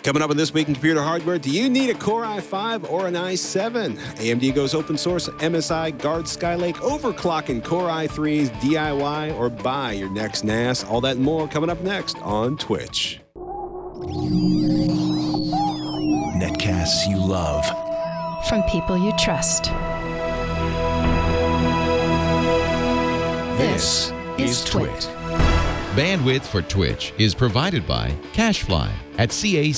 Coming up on This Week in Computer Hardware, do you need a Core i5 or an i7? AMD goes open source MSI, guard Skylake, overclocking Core i3s, DIY, or buy your next NAS. All that and more coming up next on Twitch. Netcasts you love. From people you trust. This is Twitch. Bandwidth for Twitch is provided by CacheFly at CACHEFLY.com.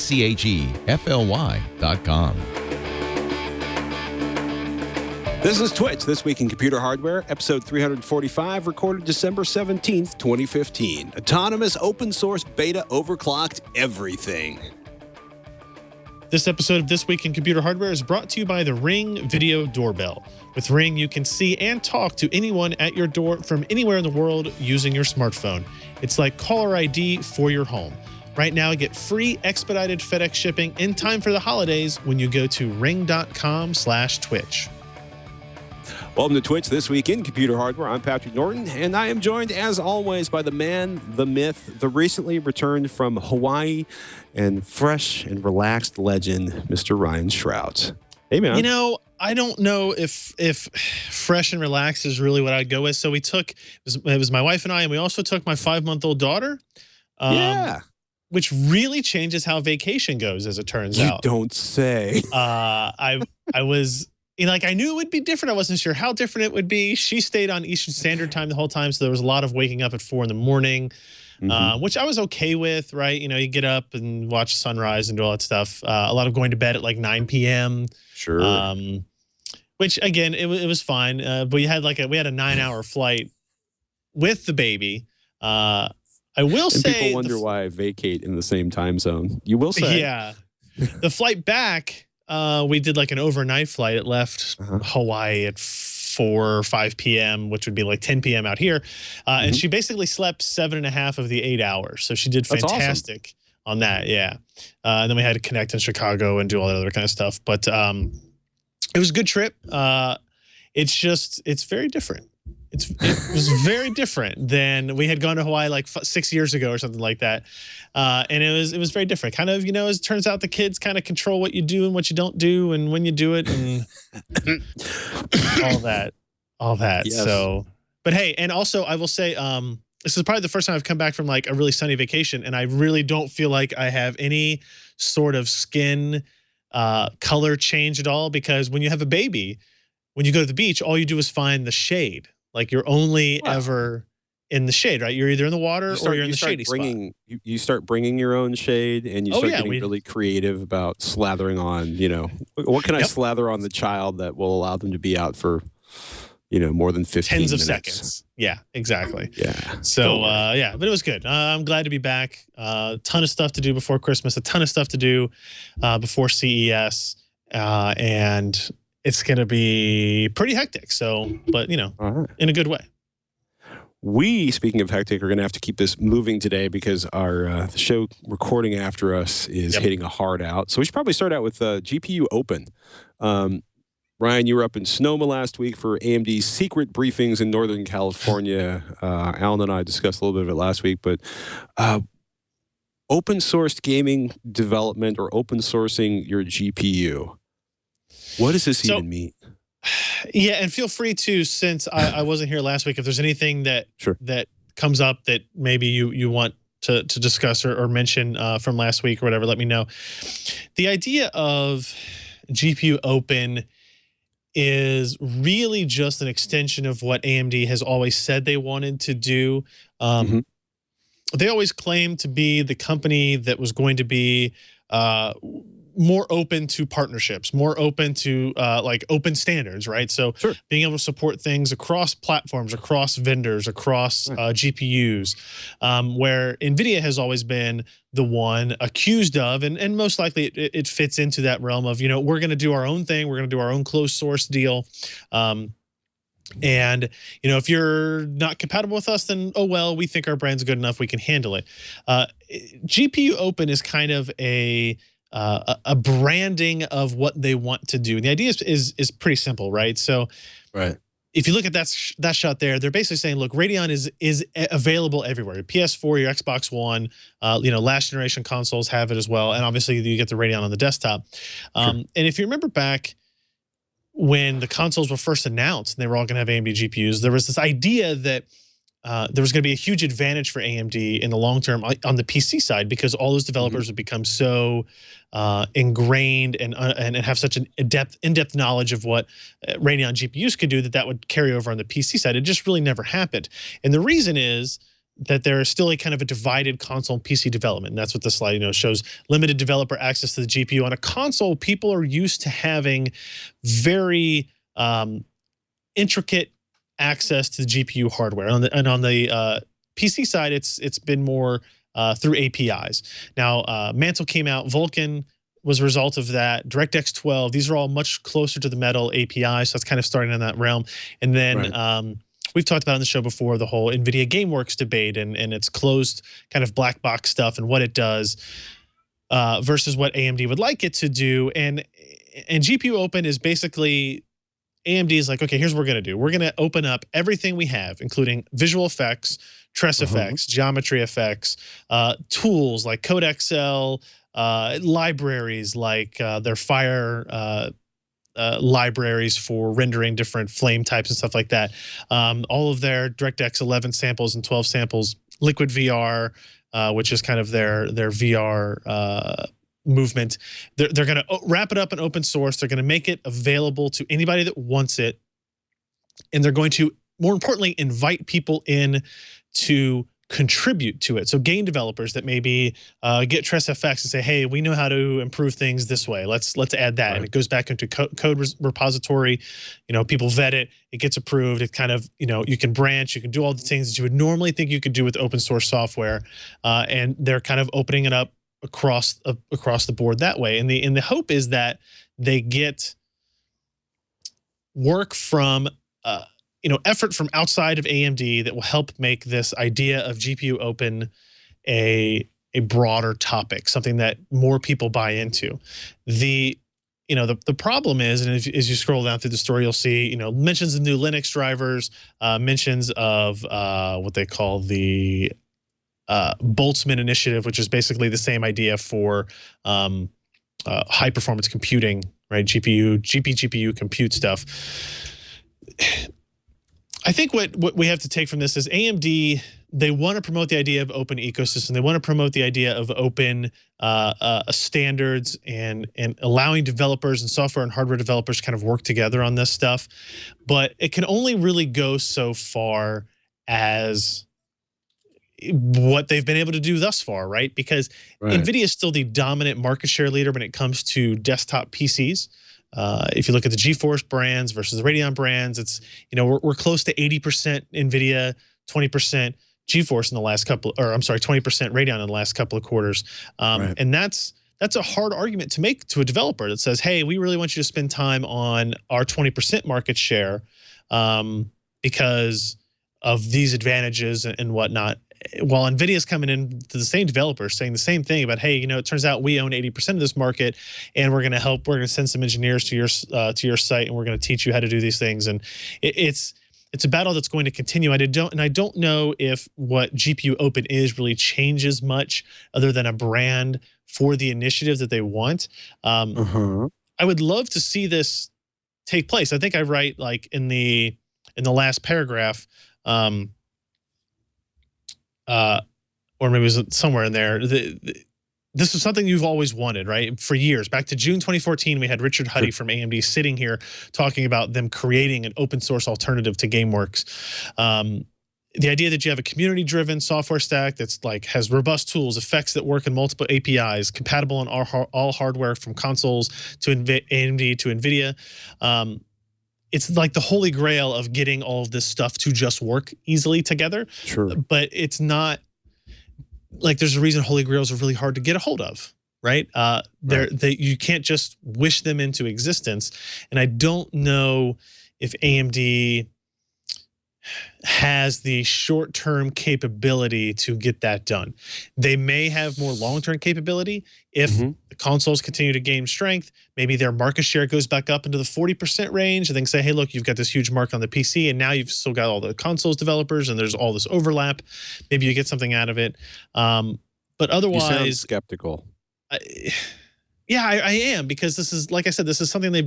This is Twitch, This Week in Computer Hardware, episode 345, recorded December 17th, 2015. Autonomous open source beta overclocked everything. This episode of This Week in Computer Hardware is brought to you by the Ring Video Doorbell. With Ring, you can see and talk to anyone at your door from anywhere in the world using your smartphone. It's like caller ID for your home. Right now, get free expedited FedEx shipping in time for the holidays when you go to ring.com/Twitch. Welcome to Twitch, This Week in Computer Hardware. I'm Patrick Norton, and I am joined, as always, by the man, the myth, the recently returned from Hawaii and fresh and relaxed legend, Mr. Ryan Shrout. Hey, man. You know, I don't know if fresh and relaxed is really what I'd go with. So we took, it was my wife and I, and we also took my 5-month-old daughter. Yeah. Which really changes how vacation goes, as it turns out. You don't say. I was... like, I knew it would be different. I wasn't sure how different it would be. She stayed on Eastern Standard Time the whole time, so there was a lot of waking up at 4 in the morning, which I was okay with, right? You know, you get up and watch the sunrise and do all that stuff. A lot of going to bed at like 9 p.m. Sure. Which, again, it was fine. But we had a 9-hour flight with the baby. I will say... people wonder why I vacate in the same time zone. You will say. Yeah. The flight back... we did like an overnight flight. It left Hawaii at 4 or 5 p.m., which would be like 10 p.m. out here. And she basically slept 7.5 of the 8 hours. So she did fantastic on that. Yeah. And then we had to connect in Chicago and do all that other kind of stuff. But it was a good trip. It's very different. It was very different than we had gone to Hawaii like 6 years ago or something like that. And it was very different. Kind of, you know, as it turns out, the kids kind of control what you do and what you don't do and when you do it and all that. Yes. So, but hey, and also I will say, this is probably the first time I've come back from like a really sunny vacation, and I really don't feel like I have any sort of skin color change at all, because when you have a baby, when you go to the beach, all you do is find the shade. Like, you're only ever in the shade, right? You're either in the water or you're in the shady spot. You start bringing your own shade, and you start getting really creative about slathering on, you know, what can I slather on the child that will allow them to be out for, you know, more than 15 tens of minutes. seconds. Yeah, exactly. Yeah. So, yeah, but it was good. I'm glad to be back. A ton of stuff to do before Christmas, a ton of stuff to do before CES. And it's going to be pretty hectic. So, but, you know, in a good way. We, speaking of hectic, are going to have to keep this moving today because our the show recording after us is hitting a hard out. So we should probably start out with GPUOpen. Ryan, you were up in Sonoma last week for AMD's secret briefings in Northern California. Alan and I discussed a little bit of it last week, but open sourced gaming development or open sourcing your GPU. What does this even mean? Yeah, and feel free to, since I wasn't here last week, if there's anything that that comes up that maybe you want to discuss or mention from last week or whatever, let me know. The idea of GPUOpen is really just an extension of what AMD has always said they wanted to do. They always claimed to be the company that was going to be more open to partnerships, more open to like open standards, right? So being able to support things across platforms, across vendors, across GPUs, where NVIDIA has always been the one accused of, and most likely it fits into that realm of, you know, we're going to do our own thing, we're going to do our own closed source deal. And, you know, if you're not compatible with us, then, oh, well, we think our brand's good enough, we can handle it. GPUOpen is kind of a branding of what they want to do. And the idea is pretty simple, right? So if you look at that shot there, they're basically saying, look, Radeon is available everywhere. Your PS4, your Xbox One, last generation consoles have it as well, and obviously you get the Radeon on the desktop. And if you remember back when the consoles were first announced and they were all going to have AMD GPUs, there was this idea that there was going to be a huge advantage for AMD in the long term on the PC side, because all those developers would become so ingrained and have such an in-depth knowledge of what Radeon GPUs could do that would carry over on the PC side. It just really never happened. And the reason is that there is still a kind of a divided console and PC development. And that's what the slide shows. Limited developer access to the GPU. On a console, people are used to having very intricate access to the GPU hardware. And on the PC side, it's been more through APIs. Now, Mantle came out. Vulkan was a result of that. DirectX 12. These are all much closer to the Metal API, so it's kind of starting in that realm. And then we've talked about on the show before the whole NVIDIA GameWorks debate and its closed kind of black box stuff and what it does versus what AMD would like it to do. And GPUOpen is basically, AMD is like, okay, here's what we're going to do. We're going to open up everything we have, including visual effects, tress effects, geometry effects, tools like CodeXL, libraries like their Fire libraries for rendering different flame types and stuff like that. All of their DirectX 11 samples and 12 samples, Liquid VR, which is kind of their VR movement. They're going to wrap it up in open source. They're going to make it available to anybody that wants it. And they're going to, more importantly, invite people in to contribute to it. So game developers that maybe get TressFX and say, hey, we know how to improve things this way. Let's add that. And it goes back into code repository. People vet it. It gets approved. It kind of, you can branch. You can do all the things that you would normally think you could do with open source software. And they're kind of opening it up across the board that way. And the hope is that they get work from effort from outside of AMD that will help make this idea of GPUOpen a broader topic, something that more people buy into. The problem is, and as you scroll down through the story, you'll see mentions of new Linux drivers, mentions of what they call the Boltzmann initiative, which is basically the same idea for high performance computing, right? GPU compute stuff. I think what we have to take from this is AMD, they want to promote the idea of open ecosystem. They want to promote the idea of open standards and allowing developers and software and hardware developers to kind of work together on this stuff. But it can only really go so far as what they've been able to do thus far, right? Because NVIDIA is still the dominant market share leader when it comes to desktop PCs. If you look at the GeForce brands versus the Radeon brands, it's we're close to 80% NVIDIA, 20% GeForce in the last couple, or I'm sorry, 20% Radeon in the last couple of quarters. And that's a hard argument to make to a developer that says, hey, we really want you to spend time on our 20% market share because of these advantages and whatnot. While NVIDIA's coming in to the same developers saying the same thing about, hey, it turns out we own 80% of this market, and we're going to help. We're going to send some engineers to your site, and we're going to teach you how to do these things. And it's a battle that's going to continue. I don't know if what GPUOpen is really changes much, other than a brand for the initiative that they want. I would love to see this take place. I think I write like in the last paragraph. Or maybe it was somewhere in there. This is something you've always wanted, right? For years. Back to June 2014, we had Richard Huddy from AMD sitting here talking about them creating an open source alternative to GameWorks. The idea that you have a community-driven software stack that's has robust tools, effects that work in multiple APIs, compatible on all hardware from consoles to AMD to NVIDIA. It's like the holy grail of getting all of this stuff to just work easily together. But it's not like there's a reason holy grails are really hard to get a hold of, right? You can't just wish them into existence. And I don't know if AMD has the short-term capability to get that done. They may have more long-term capability if the consoles continue to gain strength. Maybe their market share goes back up into the 40% range, and then say, hey, look, you've got this huge market on the PC, and now you've still got all the consoles developers, and there's all this overlap. Maybe you get something out of it. But otherwise, you sound skeptical. Yeah, I am, because this is, like I said, this is something they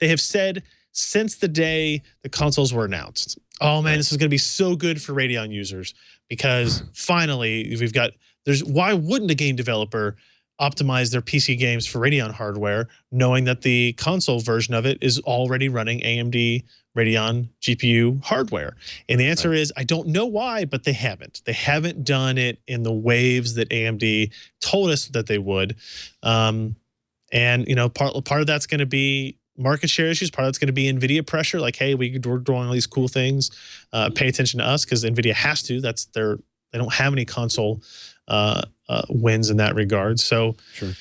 have said since the day the consoles were announced. Oh man, this is going to be so good for Radeon users, because finally why wouldn't a game developer optimize their PC games for Radeon hardware, knowing that the console version of it is already running AMD Radeon GPU hardware? And the answer is, I don't know why, but they haven't. They haven't done it in the waves that AMD told us that they would. And part of that's going to be market share issues. Part of that's going to be NVIDIA pressure. Like, hey, we're doing all these cool things. Pay attention to us, because NVIDIA has to. They don't have any console wins in that regard. So sure.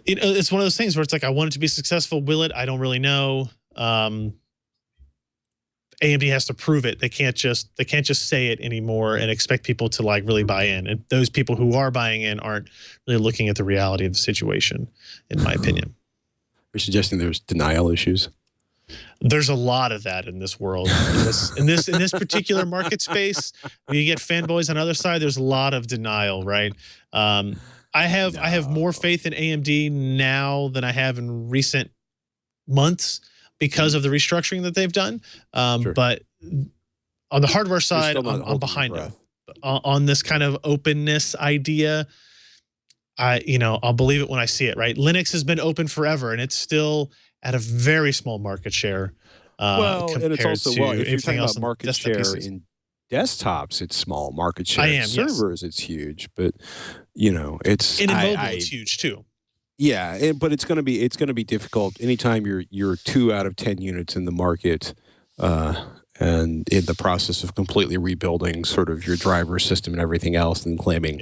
It's one of those things where it's like, I want it to be successful. Will it? I don't really know. AMD has to prove it. They can't just say it anymore and expect people to like really buy in. And those people who are buying in aren't really looking at the reality of the situation, in my opinion. You're suggesting there's denial issues? There's a lot of that in this world. In this particular market space, when you get fanboys on the other side, there's a lot of denial, right? I have more faith in AMD now than I have in recent months because of the restructuring that they've done. Sure. But on the hardware side, I'm behind them. On this kind of openness idea, I'll believe it when I see it, right? Linux has been open forever, and it's still at a very small market share. And it's also, if you're talking about market share PCs. in desktops, it's small. Market share in servers, it's huge. But it's and in mobile, it's huge too. Yeah, but it's going to be difficult anytime you're 2 out of 10 units in the market, and in the process of completely rebuilding sort of your driver system and everything else, and claiming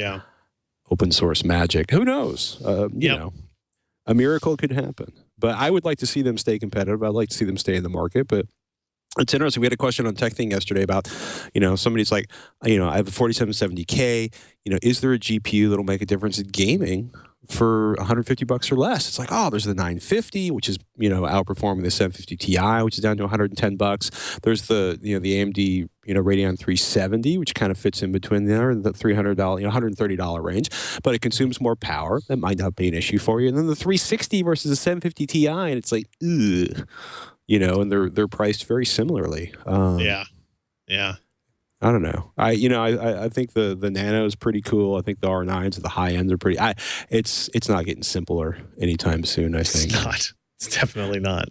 open source magic. Who knows? You know, a miracle could happen. But I would like to see them stay competitive. I'd like to see them stay in the market. But it's interesting. We had a question on Tech Thing yesterday about, somebody's like, I have a 4770K. Is there a GPU that'll make a difference in gaming for $150 or less? It's like, oh, there's the 950, which is, outperforming the 750 Ti, which is down to $110. There's the, the AMD, Radeon 370, which kind of fits in between there, the $300, $130 range, but it consumes more power. That might not be an issue for you. And then the 360 versus the 750 Ti, and it's like, ugh, and they're priced very similarly. Yeah. I don't know. I think the Nano is pretty cool. I think the R9s at the high end are pretty. It's not getting simpler anytime soon, I think. It's not. It's definitely not.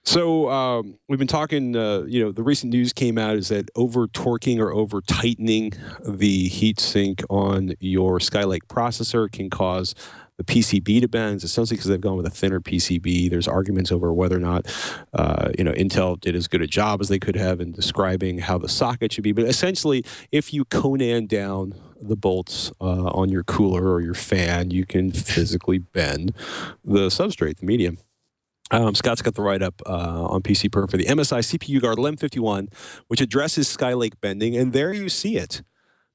So we've been talking. The recent news came out is that over torquing or over tightening the heatsink on your Skylake processor can cause the PCB to bend. It sounds like because they've gone with a thinner PCB. There's arguments over whether or not, Intel did as good a job as they could have in describing how the socket should be. But essentially, if you Conan down the bolts on your cooler or your fan, you can physically bend the substrate, the medium. Scott's got the write-up on PC Per for the MSI CPU Guard 1151, which addresses Skylake bending, and there you see it.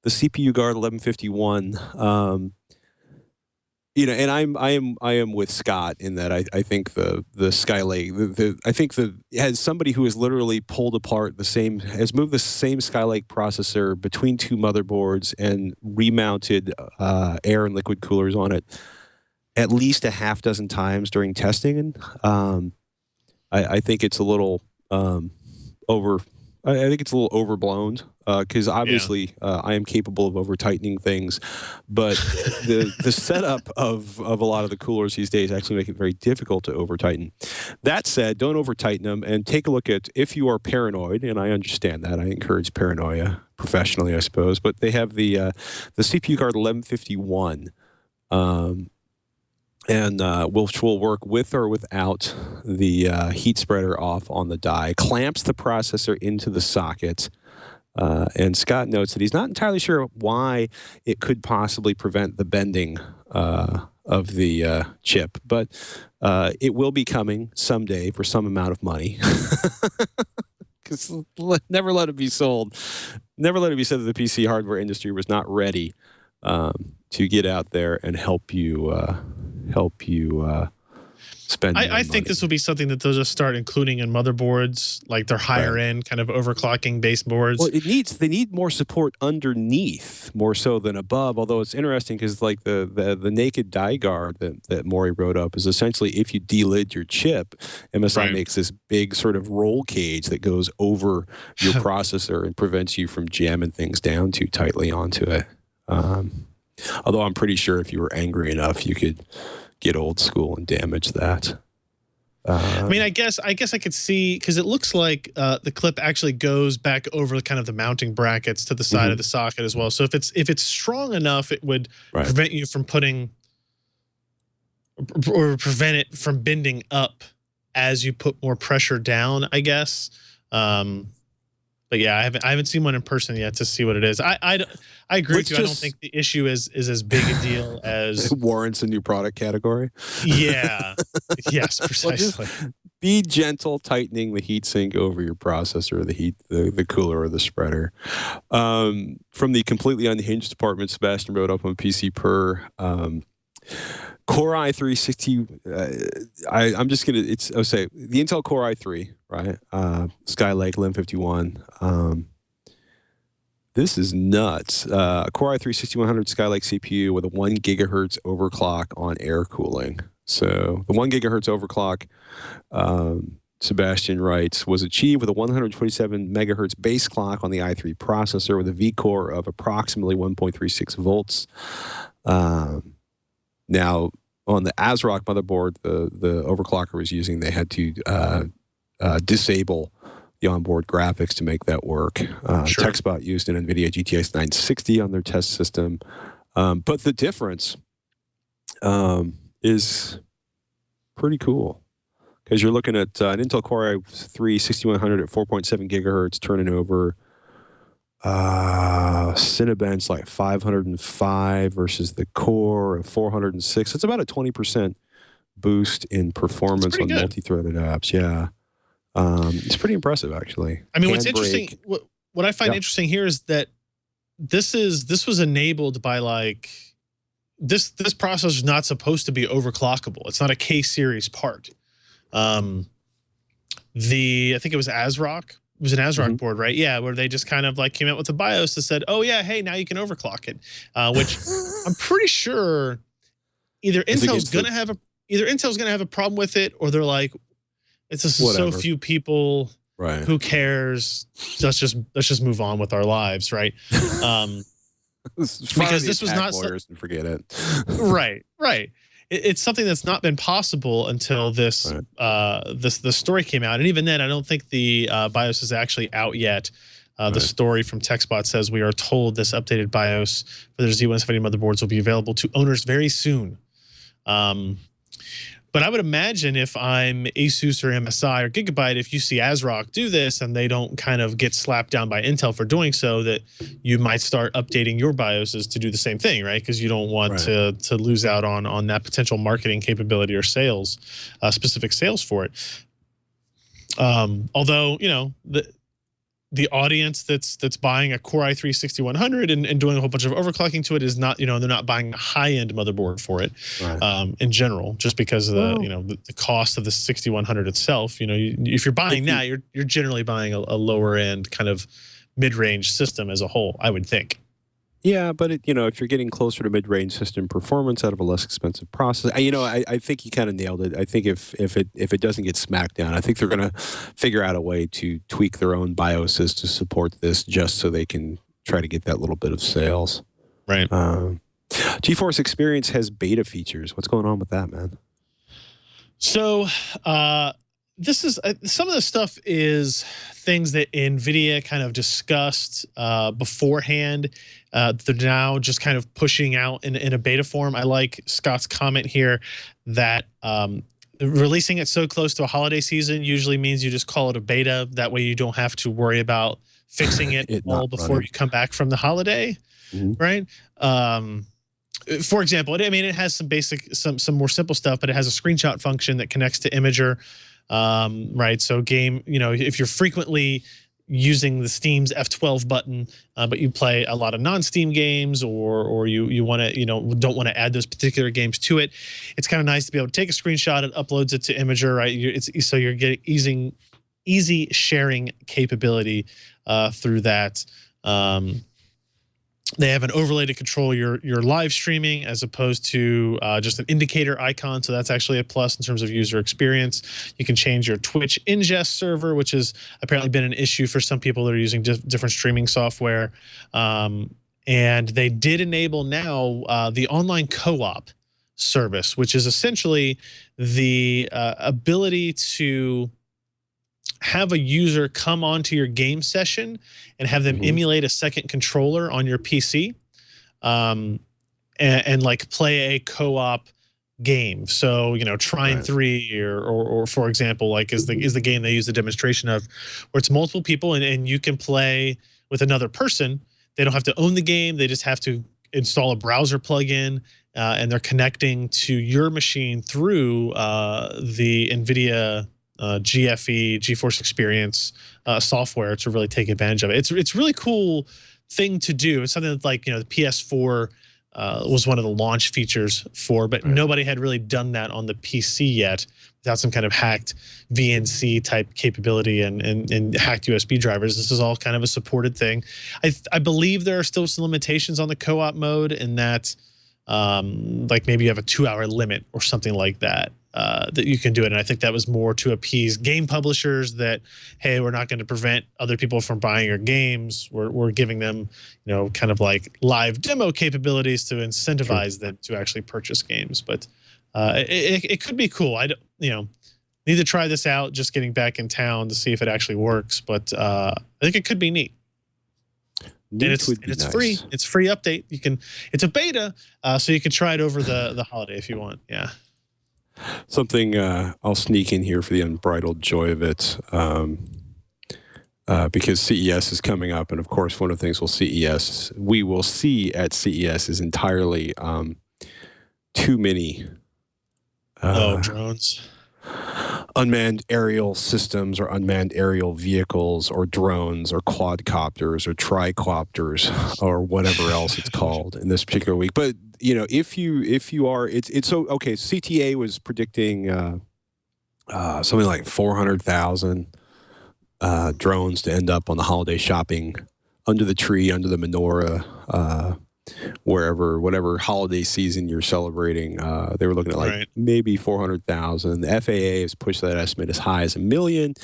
The CPU Guard 1151. And I am with Scott in that I think the Skylake I think as somebody who has literally pulled apart has moved the same Skylake processor between 2 motherboards and remounted air and liquid coolers on it at least a half dozen times during testing, and I think it's a little I think it's a little overblown because obviously I am capable of over tightening things, but the setup of a lot of the coolers these days actually make it very difficult to over tighten. That said, don't over tighten them, and take a look at if you are paranoid, and I understand that. I encourage paranoia professionally, I suppose, but they have the CPU Guard 1151. Which will work with or without the heat spreader off on the die, clamps the processor into the socket, and Scott notes that he's not entirely sure why it could possibly prevent the bending of the chip, but it will be coming someday for some amount of money. Never let it be sold. Never let it be said that the PC hardware industry was not ready to get out there and help you spend. I think this will be something that they'll just start including in motherboards, like their higher end kind of overclocking base boards. Well, they need more support underneath more so than above. Although it's interesting because like the naked die guard that Maury wrote up is essentially if you delid your chip, MSI makes this big sort of roll cage that goes over your processor and prevents you from jamming things down too tightly onto it. Although I'm pretty sure if you were angry enough, you could get old school and damage that. I mean, I guess I could see, because it looks like the clip actually goes back over kind of the mounting brackets to the side of the socket as well. So if it's strong enough, it would prevent you from putting or prevent it from bending up as you put more pressure down, I guess. But yeah, I haven't seen one in person yet to see what it is. I agree with you. I don't think the issue is as big a deal as it warrants a new product category. Yeah. Yes, precisely. Well, be gentle tightening the heatsink over your processor, the cooler, or the spreader. From the completely unhinged department, Sebastian wrote up on PC Per. Core i3 60. I'm just gonna. I'll say the Intel Core i3, right? Skylake LEM 51. This is nuts. Core i3 6100 Skylake CPU with a 1 gigahertz overclock on air cooling. So the 1 gigahertz overclock, Sebastian writes, was achieved with a 127 megahertz base clock on the i3 processor with a V-core of approximately 1.36 volts. Now, on the ASRock motherboard, the overclocker was using, they had to disable the onboard graphics to make that work. TechSpot used an NVIDIA GTX 960 on their test system. But the difference is pretty cool, because you're looking at an Intel Core i3 6100 at 4.7 gigahertz turning over Cinebench like 505 versus the Core of 406. It's about a 20% boost in performance on multi-threaded apps. Yeah. It's pretty impressive, actually. I mean, what's interesting, what I find interesting here is that this was enabled by like this processor is not supposed to be overclockable. It's not a K series part. I think it was ASRock. It was an ASRock board, right? Yeah, where they just kind of like came out with a BIOS that said, "Oh yeah, hey, now you can overclock it," which I'm pretty sure either Intel's gonna have a problem with it, or they're like, it's just so few people. Right. Who cares? Let's just move on with our lives, right? Because this was not lawyers and forget it. Right. It's something that's not been possible until this this story came out, and even then, I don't think the BIOS is actually out yet. The story from TechSpot says we are told this updated BIOS for the Z170 motherboards will be available to owners very soon. But I would imagine if I'm Asus or MSI or Gigabyte, if you see ASRock do this and they don't kind of get slapped down by Intel for doing so, that you might start updating your BIOSes to do the same thing, right? Because you don't want to lose out on that potential marketing capability or sales, specific sales for it. Although, you know, the audience that's buying a Core i3 6100 and doing a whole bunch of overclocking to it is not, you know, they're not buying a high-end motherboard for it in general, just because of the, you know, the cost of the 6100 itself. You know, if you're buying that, you're generally buying a lower end kind of mid-range system as a whole, I would think. Yeah, but you know, if you're getting closer to mid-range system performance out of a less expensive process, you know, I think you kind of nailed it. I think if it doesn't get smacked down, I think they're going to figure out a way to tweak their own BIOSes to support this, just so they can try to get that little bit of sales. Right. GeForce Experience has beta features. What's going on with that, man? So this is some of the stuff is things that NVIDIA kind of discussed beforehand. They're now just kind of pushing out in a beta form. I like Scott's comment here that releasing it so close to a holiday season usually means you just call it a beta. That way you don't have to worry about fixing it all before you come back from the holiday, right? For example, I mean, it has some basic, some more simple stuff, but it has a screenshot function that connects to Imager. Right. So you know, if you're frequently using the Steam's F12 button, but you play a lot of non-Steam games, or you want to, don't want to add those particular games to it. It's kind of nice to be able to take a screenshot. It uploads it to Imager, right? So you're getting easy sharing capability through that. They have an overlay to control your live streaming as opposed to just an indicator icon. So that's actually a plus in terms of user experience. You can change your TWiCH ingest server, which has apparently been an issue for some people that are using different streaming software. And they did enable now the online co-op service, which is essentially the ability to have a user come onto your game session and have them emulate a second controller on your PC, and like play a co-op game. So, Trine 3 or for example, like is the game they use the demonstration of, where it's multiple people and you can play with another person. They don't have to own the game. They just have to install a browser plugin, and they're connecting to your machine through the NVIDIA GFE, GeForce Experience software to really take advantage of it. It's really cool thing to do. It's something that, like, the PS4 was one of the launch features for, but nobody had really done that on the PC yet without some kind of hacked VNC type capability and hacked USB drivers. This is all kind of a supported thing. I believe there are still some limitations on the co-op mode in that, like maybe you have a 2-hour limit or something like that. That you can do it. And I think that was more to appease game publishers that, hey, we're not going to prevent other people from buying your games. We're giving them, kind of like live demo capabilities to incentivize them to actually purchase games. But it could be cool. I need to try this out, just getting back in town to see if it actually works. But I think it could be neat. And it's nice. Free. It's free update. It's a beta, so you can try it over the holiday if you want. Yeah. Something I'll sneak in here for the unbridled joy of it, because CES is coming up, and of course, one of the things we will see at CES is entirely too many drones, unmanned aerial systems, or unmanned aerial vehicles, or drones, or quadcopters, or tricopters, or whatever else it's called in this particular week. But if you are, it's so okay. CTA was predicting something like 400,000 drones to end up on the holiday shopping, under the tree, under the menorah, whatever holiday season you're celebrating. They were looking at like maybe 400,000. The FAA has pushed that estimate as high as 1 million.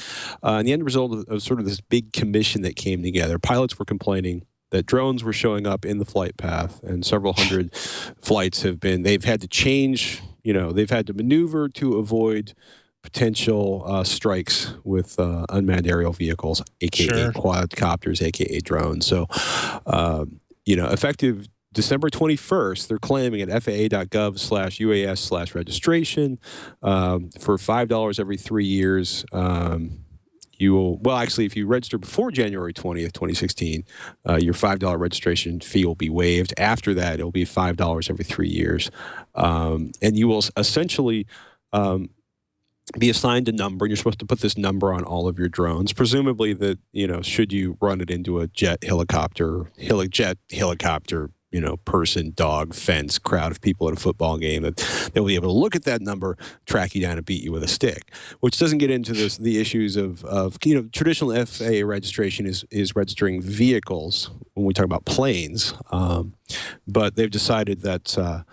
And the end result of sort of this big commission that came together, pilots were complaining that drones were showing up in the flight path, and several hundred flights they've had to change, they've had to maneuver to avoid potential strikes with unmanned aerial vehicles, aka quadcopters, aka drones. So, effective December 21st, they're claiming at faa.gov/UAS/registration for $5 every 3 years. You will, well, actually, if you register before January 20th, 2016, your $5 registration fee will be waived. After that, it'll be $5 every 3 years. And you will essentially be assigned a number, and you're supposed to put this number on all of your drones. Presumably that, should you run it into a helicopter, person, dog, fence, crowd of people at a football game, that they'll be able to look at that number, track you down, and beat you with a stick. Which doesn't get into the issues of traditional FAA registration is registering vehicles when we talk about planes, but they've decided that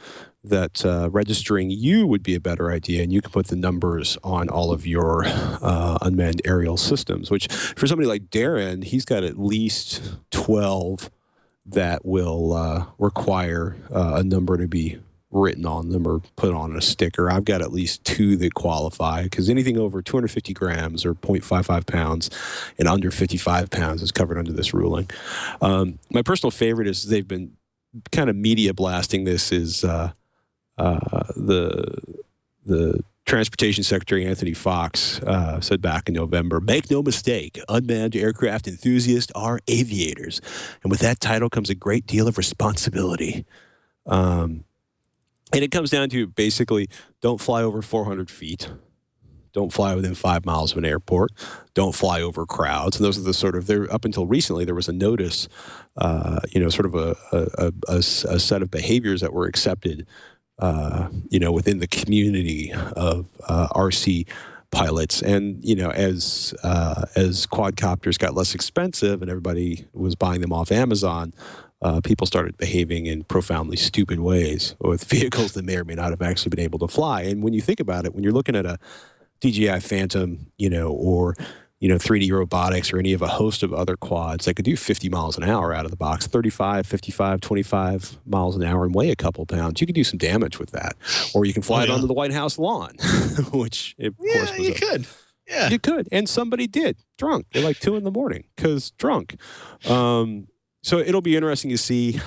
registering you would be a better idea, and you can put the numbers on all of your unmanned aerial systems. Which for somebody like Darren, he's got at least 12 that will require a number to be written on them or put on a sticker. I've got at least 2 that qualify, because anything over 250 grams or 0.55 pounds and under 55 pounds is covered under this ruling. My personal favorite is they've been kind of media blasting this is the Transportation Secretary Anthony Fox said back in November, "Make no mistake, unmanned aircraft enthusiasts are aviators. And with that title comes a great deal of responsibility." And it comes down to basically, don't fly over 400 feet. Don't fly within 5 miles of an airport. Don't fly over crowds. And those are the sort of, there, up until recently, there was a notice, sort of a set of behaviors that were accepted, within the community of RC pilots. And, as quadcopters got less expensive and everybody was buying them off Amazon, people started behaving in profoundly stupid ways with vehicles that may or may not have actually been able to fly. And when you think about it, when you're looking at a DJI Phantom, or 3D Robotics or any of a host of other quads that could do 50 miles an hour out of the box, 35, 55, 25 miles an hour and weigh a couple pounds, you could do some damage with that. Or you can fly it onto the White House lawn, which, of course, was could. Yeah, you could. And somebody did, drunk. They're like 2 in the morning because drunk. So it'll be interesting to see.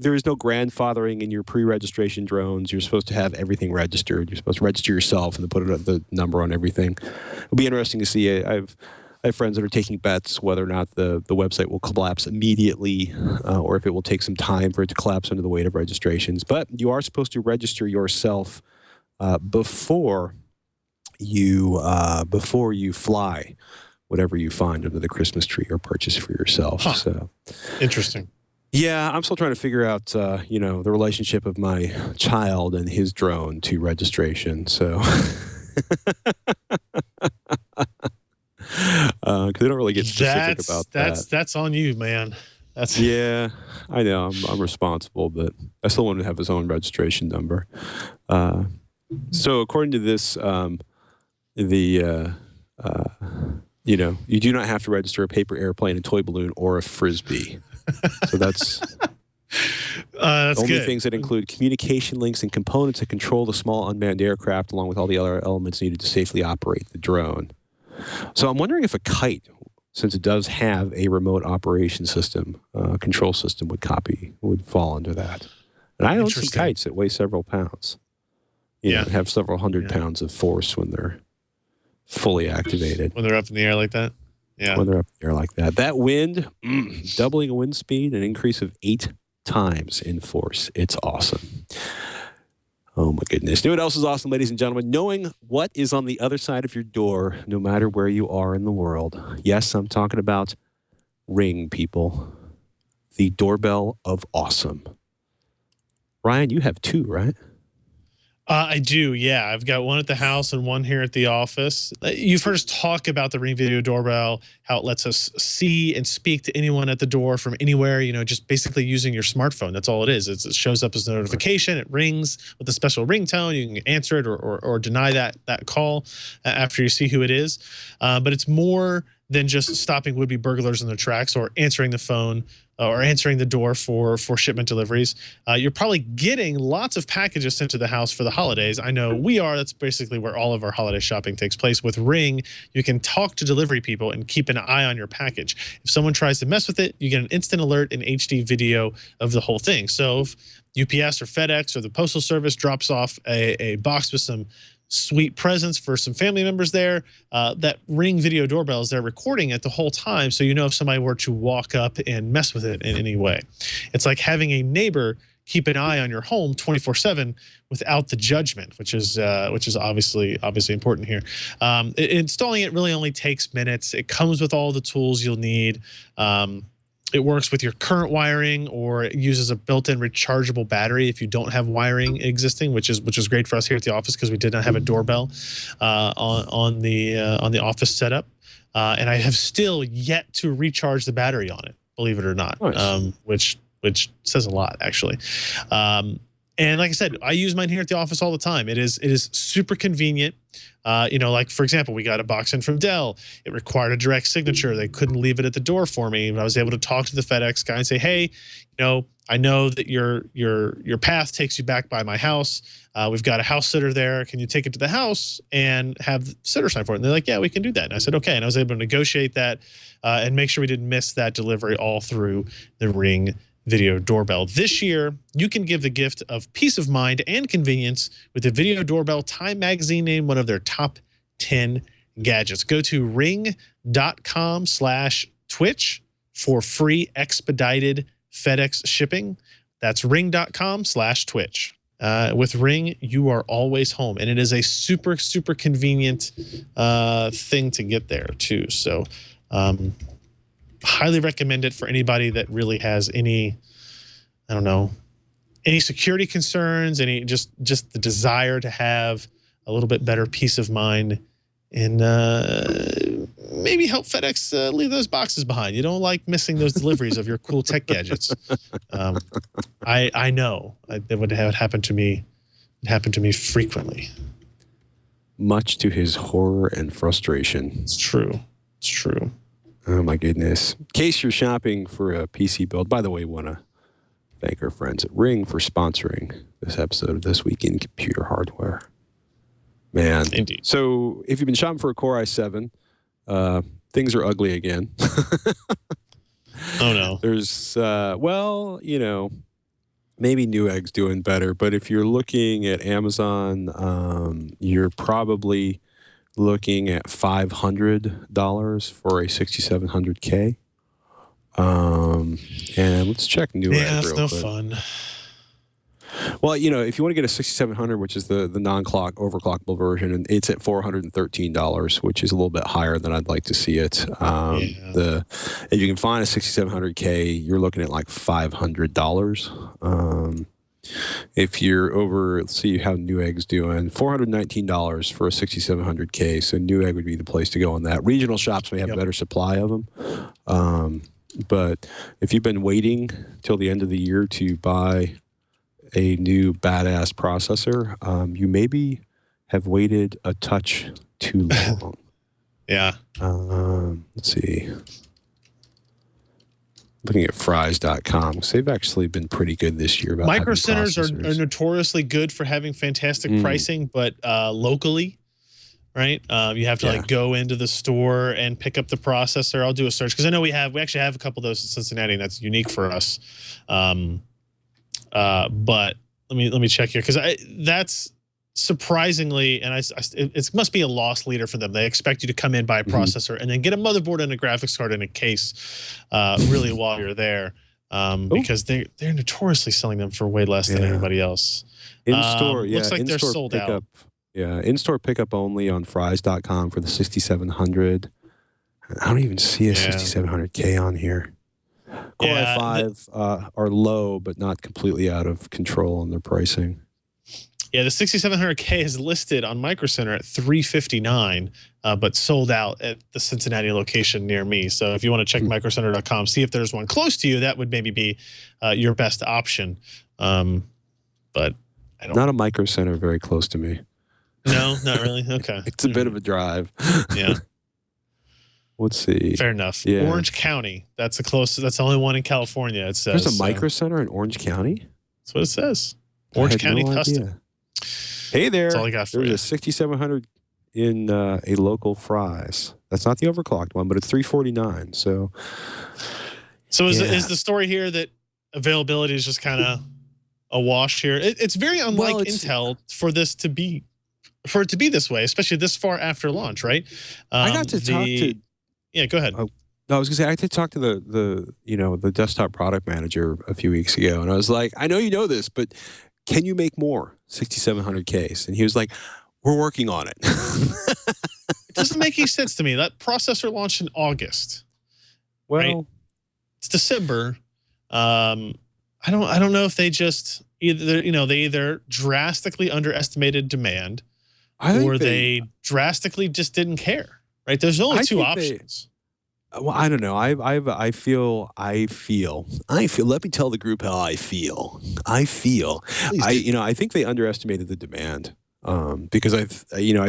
There is no grandfathering in your pre-registration drones. You're supposed to have everything registered. You're supposed to register yourself and then put the number on everything. It'll be interesting to see. I have friends that are taking bets whether or not the website will collapse immediately or if it will take some time for it to collapse under the weight of registrations. But you are supposed to register yourself before you fly whatever you find under the Christmas tree or purchase for yourself. Huh. So interesting. Yeah, I'm still trying to figure out, the relationship of my child and his drone to registration. So, because they don't really get specific about that. That's on you, man. Yeah, I know. I'm responsible, but I still want to have his own registration number. So, according to this, you do not have to register a paper airplane, a toy balloon, or a frisbee. So that's only good. Things that include communication links and components that control the small unmanned aircraft, along with all the other elements needed to safely operate the drone. So I'm wondering if a kite, since it does have a remote operation system, control system, would fall under that. And I own some kites that weigh several pounds. Have several hundred pounds of force when they're fully activated. When they're up in the air like that? Yeah. When they're up there like that. That wind, doubling a wind speed, an increase of 8 times in force. It's awesome. Oh, my goodness. You know what else is awesome, ladies and gentlemen? Knowing what is on the other side of your door, no matter where you are in the world. Yes, I'm talking about Ring, people. The doorbell of awesome. Ryan, you have 2, right? I do, yeah. I've got one at the house and one here at the office. You've heard us talk about the Ring Video Doorbell, how it lets us see and speak to anyone at the door from anywhere, just basically using your smartphone. That's all it is. It shows up as a notification. It rings with a special ringtone. You can answer it or deny that call after you see who it is. But it's more than just stopping would-be burglars in their tracks or answering the phone or answering the door for shipment deliveries. You're probably getting lots of packages sent to the house for the holidays. I know we are. That's basically where all of our holiday shopping takes place. With Ring, you can talk to delivery people and keep an eye on your package. If someone tries to mess with it, you get an instant alert and HD video of the whole thing. So if UPS or FedEx or the Postal Service drops off a box with some sweet presents for some family members there, that Ring Video Doorbell is there recording it the whole time, so if somebody were to walk up and mess with it in any way. It's like having a neighbor keep an eye on your home 24/7 without the judgment, which is obviously important here. Installing it really only takes minutes. It comes with all the tools you'll need. It works with your current wiring, or it uses a built-in rechargeable battery if you don't have wiring existing, which is great for us here at the office because we did not have a doorbell on the office setup, and I have still yet to recharge the battery on it, believe it or not. Nice. Which says a lot, actually. And like I said, I use mine here at the office all the time. It is super convenient. Like, for example, we got a box in from Dell. It required a direct signature. They couldn't leave it at the door for me. But I was able to talk to the FedEx guy and say, hey, I know that your path takes you back by my house. We've got a house sitter there. Can you take it to the house and have the sitter sign for it? And they're like, yeah, we can do that. And I said, okay. And I was able to negotiate that and make sure we didn't miss that delivery all through the Ring Video Doorbell. This year, you can give the gift of peace of mind and convenience with the Video Doorbell. Time Magazine named one of their top 10 gadgets. Go to ring.com/Twitch for free expedited FedEx shipping. That's ring.com/Twitch. With Ring, you are always home, and it is a super, super convenient thing to get there too. So, highly recommend it for anybody that really has any, I don't know, any security concerns, any just the desire to have a little bit better peace of mind, and maybe help FedEx leave those boxes behind. You don't like missing those deliveries of your cool tech gadgets. I know that would have happened to me. It happened to me frequently. Much to his horror and frustration. It's true. It's true. Oh my goodness. In case you're shopping for a PC build, by the way, want to thank our friends at Ring for sponsoring this episode of This Week in Computer Hardware. Man. Indeed. So if you've been shopping for a Core i7, things are ugly again. Oh, no. There's, well, you know, maybe Newegg's doing better, but if you're looking at Amazon, you're probably looking at $500 for a 6700K. And let's check Newegg yeah, real no quick. fun. Well, you know, if you want to get a 6700, which is the non-clock overclockable version, and it's at $413, which is a little bit higher than I'd like to see it. If you can find a 6700K, you're looking at like $500. If you're over, let's see how Newegg's doing. $419 for a 6700K. So Newegg would be the place to go on that. Regional shops may have a better supply of them. But if you've been waiting till the end of the year to buy a new badass processor, you maybe have waited a touch too long. Yeah. Let's see. Looking at fries.com, because they've actually been pretty good this year. About Micro Centers are notoriously good for having fantastic pricing, but locally, right? You have to like go into the store and pick up the processor. I'll do a search because I know we actually have a couple of those in Cincinnati, and that's unique for us. But let me check here because that's surprisingly, and it must be a loss leader for them. They expect you to come in, buy a processor, and then get a motherboard and a graphics card in a case, really while you're there, because they're notoriously selling them for way less than everybody else. In store, looks like they're sold out. Yeah, in-store pickup only on fries.com for the 6700. I don't even see a 6700K on here. Core i5 are low, but not completely out of control on their pricing. Yeah, the 6700K is listed on Micro Center at $359, but sold out at the Cincinnati location near me. So if you want to check microcenter.com, see if there's one close to you, that would maybe be your best option. But I don't. Not a Micro Center very close to me. No, not really. Okay, it's a bit of a drive. Yeah. Let's see. Fair enough. Yeah. Orange County. That's the closest. That's the only one in California. It says. There's a Micro Center in Orange County? That's what it says. Orange County Custom. Hey there. That's all I got for There's you. a 6700 in a local Fry's. That's not the overclocked one, but it's $349. So is the story here that availability is just kind of a wash here? It's very unlike Intel for it to be this way, especially this far after launch, right? I got to talk to. Yeah, go ahead. No, I was gonna say I had to talk to the desktop product manager a few weeks ago, and I was like, I know you know this, but can you make more 6700Ks? And he was like, we're working on it. It doesn't make any sense to me. That processor launched in August. Well, right? It's December. I don't know if they just either drastically underestimated demand, or they drastically just didn't care. Right? There's only two options. Well, I don't know. I feel. Let me tell the group how I feel. I think they underestimated the demand. Because I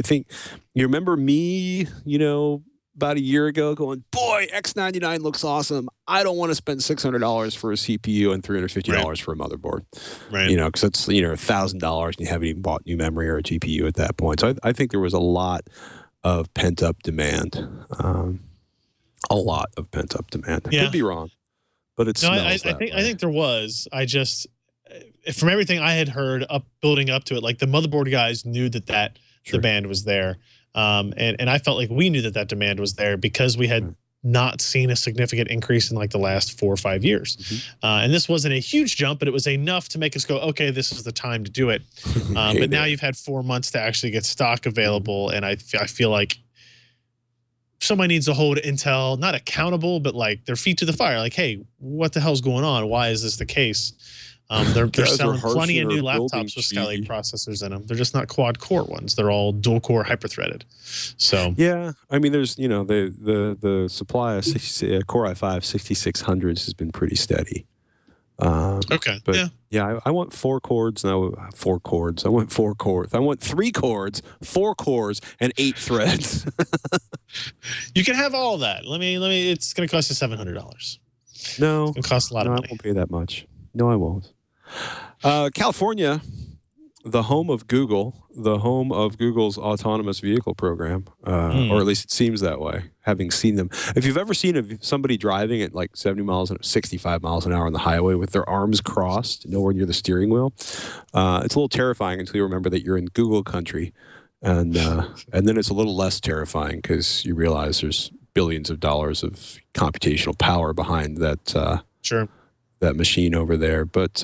think you remember me, about a year ago going, boy, X99 looks awesome. I don't want to spend $600 for a CPU and $350 for a motherboard. Right. Because it's $1,000 and you haven't even bought new memory or a GPU at that point. So I think there was a lot of pent up demand. A lot of pent up demand. I could be wrong, but it's I think there was. I just, from everything I had heard building up to it, like the motherboard guys knew that demand was there. And I felt like we knew that demand was there because we had not seen a significant increase in like the last 4 or 5 years. And this wasn't a huge jump, but it was enough to make us go, okay, this is the time to do it. But now you've had 4 months to actually get stock available. And I feel like somebody needs to hold Intel, not accountable, but like their feet to the fire. Like, hey, what the hell's going on? Why is this the case? They're selling plenty of new laptops with Skylake processors in them. They're just not quad core ones. They're all dual core hyper-threaded. So yeah, I mean, there's the supply of Core i5 6600s has been pretty steady. Okay, but yeah, I want 4 cores. No, 4 cores. I want 4 cores. I want 3 cores, 4 cores, and 8 threads. You can have all that. Let me. It's going to cost you $700. No, it's going to cost a lot of money. I won't pay that much. No, I won't. California, the home of Google, the home of Google's autonomous vehicle program, or at least it seems that way, having seen them. If you've ever seen somebody driving at like 65 miles an hour on the highway with their arms crossed, nowhere near the steering wheel, it's a little terrifying until you remember that you're in Google country. And then it's a little less terrifying because you realize there's billions of dollars of computational power behind that that machine over there. But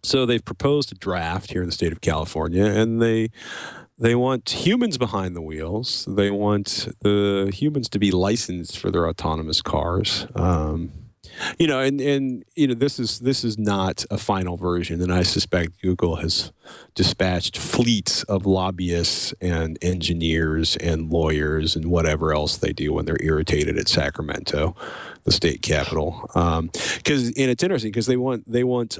so they've proposed a draft here in the state of California, and they want humans behind the wheels. They want the humans to be licensed for their autonomous cars. You know, and you know, this is not a final version, and I suspect Google has dispatched fleets of lobbyists and engineers and lawyers and whatever else they do when they're irritated at Sacramento, the state capital. Because and it's interesting because they want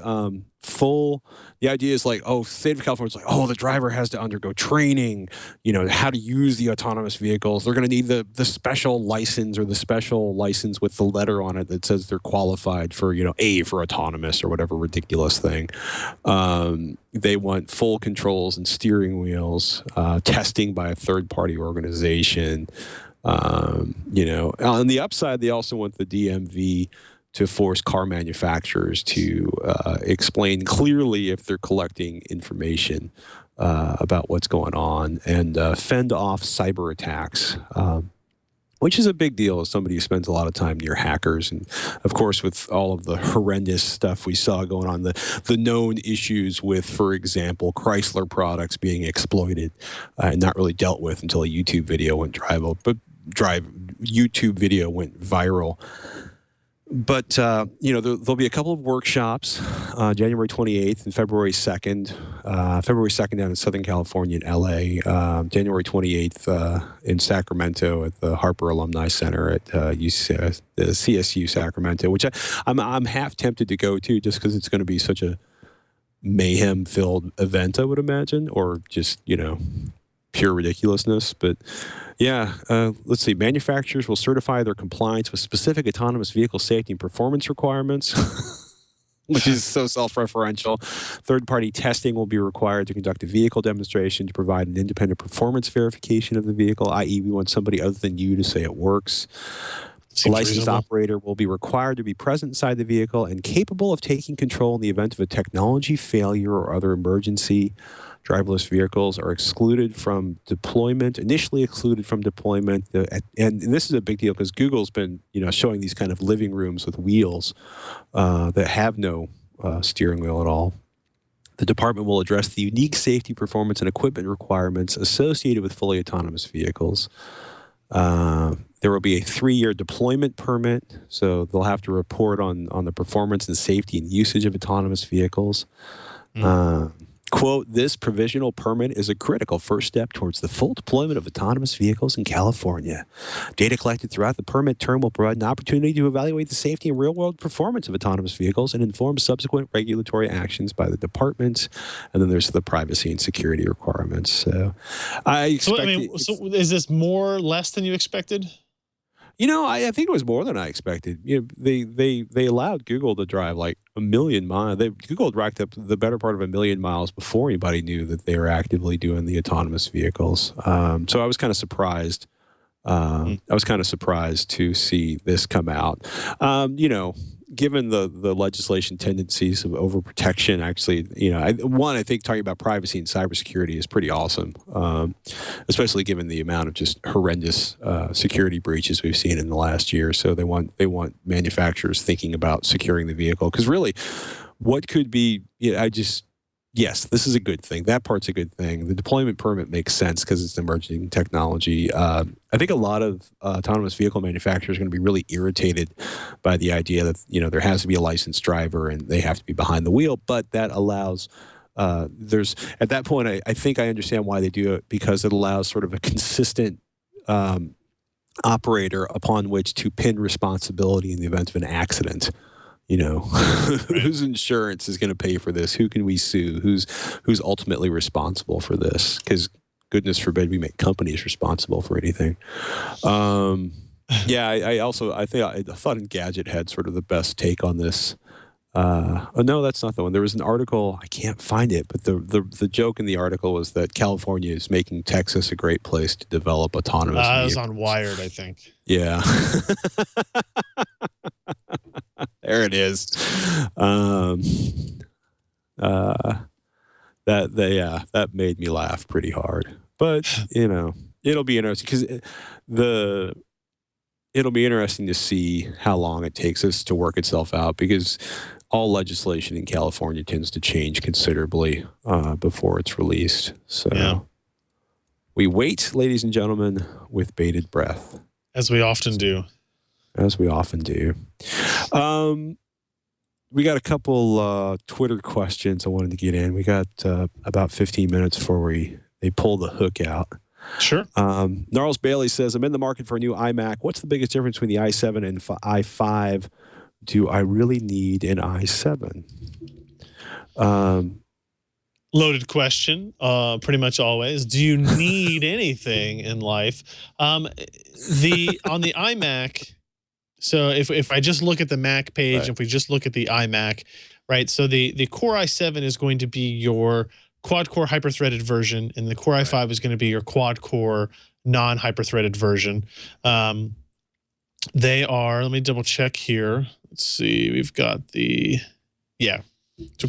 full. The idea is like, oh, state of California is like, oh, the driver has to undergo training, you know, how to use the autonomous vehicles. They're going to need the special license or the special license with the letter on it that says they're qualified for, you know, A for autonomous or whatever ridiculous thing. They want full controls and steering wheels, testing by a third-party organization. You know, on the upside, they also want the DMV to force car manufacturers to explain clearly if they're collecting information about what's going on and fend off cyber attacks, which is a big deal as somebody who spends a lot of time near hackers. And, of course, with all of the horrendous stuff we saw going on, the known issues with, for example, Chrysler products being exploited and not really dealt with until a YouTube video went YouTube video went viral. But, you know, there'll be a couple of workshops, January 28th and February 2nd. February 2nd down in Southern California in L.A., January 28th in Sacramento at the Harper Alumni Center at the CSU Sacramento, which I'm half tempted to go to just because it's going to be such a mayhem-filled event, I would imagine, or just, you know, pure ridiculousness. But yeah, let's see. Manufacturers will certify their compliance with specific autonomous vehicle safety and performance requirements, which is so self-referential. Third-party testing will be required to conduct a vehicle demonstration to provide an independent performance verification of the vehicle, i.e. we want somebody other than you to say it works. The licensed operator will be required to be present inside the vehicle and capable of taking control in the event of a technology failure or other emergency. Driverless vehicles are excluded from deployment, initially excluded from deployment. And this is a big deal because Google's been, you know, showing these kind of living rooms with wheels that have no steering wheel at all. The department will address the unique safety, performance, and equipment requirements associated with fully autonomous vehicles. There will be a 3-year deployment permit, so they'll have to report on the performance and safety and usage of autonomous vehicles. Quote, this provisional permit is a critical first step towards the full deployment of autonomous vehicles in California. Data collected throughout the permit term will provide an opportunity to evaluate the safety and real-world performance of autonomous vehicles and inform subsequent regulatory actions by the department. And then there's the privacy and security requirements. So I expect... So is this more or less than you expected? You know, I think it was more than I expected. You know, they allowed Google to drive like 1 million miles. Google racked up the better part of 1 million miles before anybody knew that they were actively doing the autonomous vehicles. So I was kind of surprised. I was kind of surprised to see this come out. You know, given the legislation tendencies of overprotection, actually, I think talking about privacy and cybersecurity is pretty awesome, especially given the amount of just horrendous security breaches we've seen in the last year. So they want manufacturers thinking about securing the vehicle, because really, what could be? Yes, this is a good thing. That part's a good thing. The deployment permit makes sense because it's emerging technology. I think a lot of autonomous vehicle manufacturers are going to be really irritated by the idea that there has to be a licensed driver and they have to be behind the wheel. But that allows there's at that point I think I understand why they do it, because it allows sort of a consistent operator upon which to pin responsibility in the event of an accident. Whose insurance is going to pay for this? Who can we sue? Who's ultimately responsible for this? Because goodness forbid we make companies responsible for anything. I thought Engadget had sort of the best take on this. No, that's not the one. There was an article, I can't find it, but the joke in the article was that California is making Texas a great place to develop autonomous vehicles. It was on Wired, I think. Yeah. There it is. That made me laugh pretty hard. But it'll be interesting, because it'll be interesting to see how long it takes us to work itself out, because all legislation in California tends to change considerably before it's released. So we wait, ladies and gentlemen, with bated breath. As we often do. As we often do. We got a couple Twitter questions I wanted to get in. We got about 15 minutes before they pull the hook out. Sure. Gnarls Bailey says, I'm in the market for a new iMac. What's the biggest difference between the i7 and i5? Do I really need an i7? Loaded question, pretty much always. Do you need anything in life? On the iMac, so if I just look at the Mac page, if we just look at the iMac, right? So the Core i7 is going to be your quad-core hyper-threaded version, and the Core i5 is going to be your quad-core non-hyper-threaded version. They are, let me double check here. Let's see, we've got so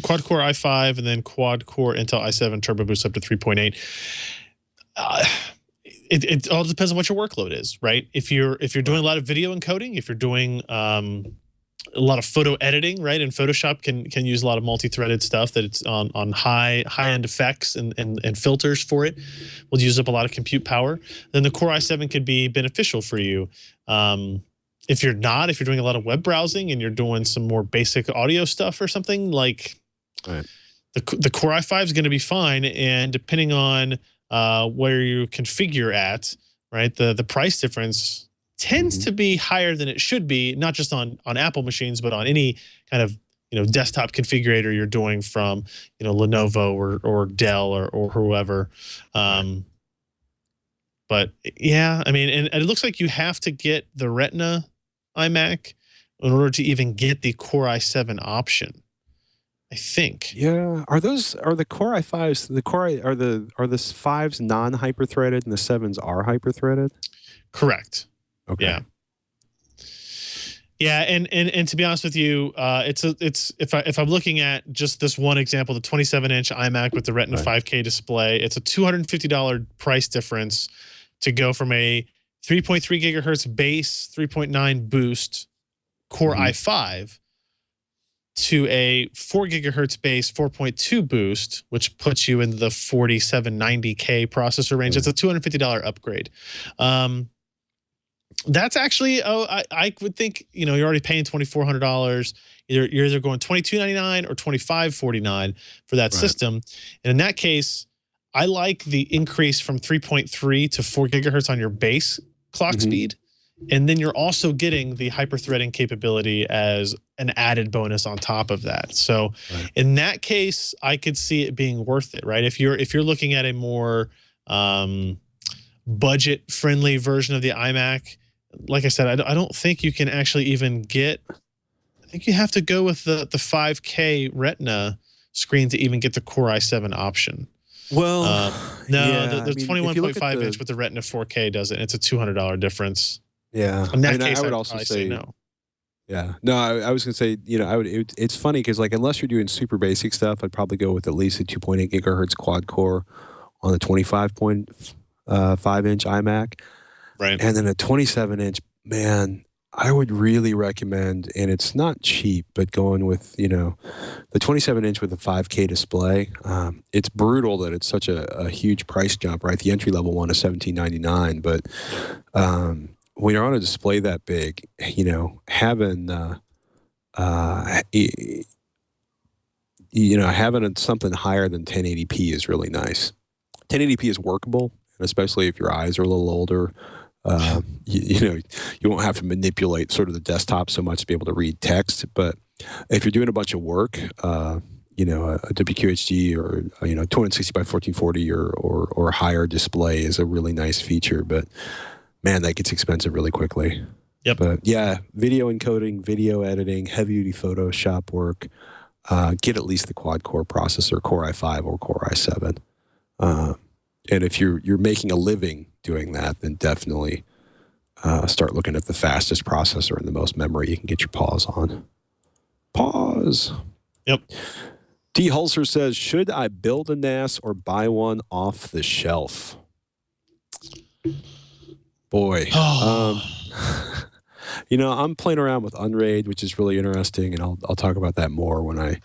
quad-core i5 and then quad-core Intel i7 Turbo Boost up to 3.8. It all depends on what your workload is, right? If you're doing a lot of video encoding, if you're doing a lot of photo editing, right? And Photoshop can use a lot of multi-threaded stuff that it's on high-end effects and filters for it. Will use up a lot of compute power. Then the Core i7 could be beneficial for you. If you're doing a lot of web browsing and you're doing some more basic audio stuff or something, like the Core i5 is going to be fine. And depending on where you configure at, right, the price difference tends to be higher than it should be, not just on Apple machines, but on any kind of desktop configurator you're doing from Lenovo or Dell or whoever. But yeah, I mean, and it looks like you have to get the Retina iMac in order to even get the Core i7 option, I think. Yeah, are the Core i5s, are the 5s non-hyper-threaded and the 7s are hyper-threaded? Correct. Okay. Yeah. Yeah, and to be honest with you, it's if I'm looking at just this one example, the 27-inch iMac with the Retina 5K display, it's a $250 price difference to go from a 3.3 gigahertz base 3.9 boost Core i5 to a 4 gigahertz base 4.2 boost, which puts you in the 4790K processor range. It's a $250 upgrade. That's actually, I would think, you're already paying $2,400. You're either going $22.99 or $25.49 for that system. And in that case, I like the increase from 3.3 to 4 gigahertz on your base clock speed. And then you're also getting the hyper-threading capability as an added bonus on top of that. So in that case, I could see it being worth it, right? If you're looking at a more budget-friendly version of the iMac, like I said, I don't think you can actually even get, I think you have to go with the 5K Retina screen to even get the Core i7 option. Well, the 21.5 inch with the Retina 4K does it. It's a $200 difference. Yeah. In that case, I would also say no. Yeah. No, I was going to say, it's funny because, like, unless you're doing super basic stuff, I'd probably go with at least a 2.8 gigahertz quad core on the 25.5 inch iMac. Right. And then a 27 inch, man, I would really recommend, and it's not cheap, but going with, the 27 inch with a 5K display. It's brutal that it's such a huge price jump, right? The entry level one is $17.99, but when you're on a display that big, having having something higher than 1080p is really nice. 1080p is workable, especially if your eyes are a little older. You won't have to manipulate sort of the desktop so much to be able to read text. But if you're doing a bunch of work, a WQHD or 260 by 1440 or higher display is a really nice feature. But man, that gets expensive really quickly. Yep. But yeah, video encoding, video editing, heavy duty Photoshop work. Get at least the quad core processor, Core i5 or Core i7. And if you're making a living doing that, then definitely start looking at the fastest processor and the most memory you can get your paws on. Pause. Yep. D. Hulser says, should I build a NAS or buy one off the shelf? Boy. I'm playing around with Unraid, which is really interesting, and I'll talk about that more when I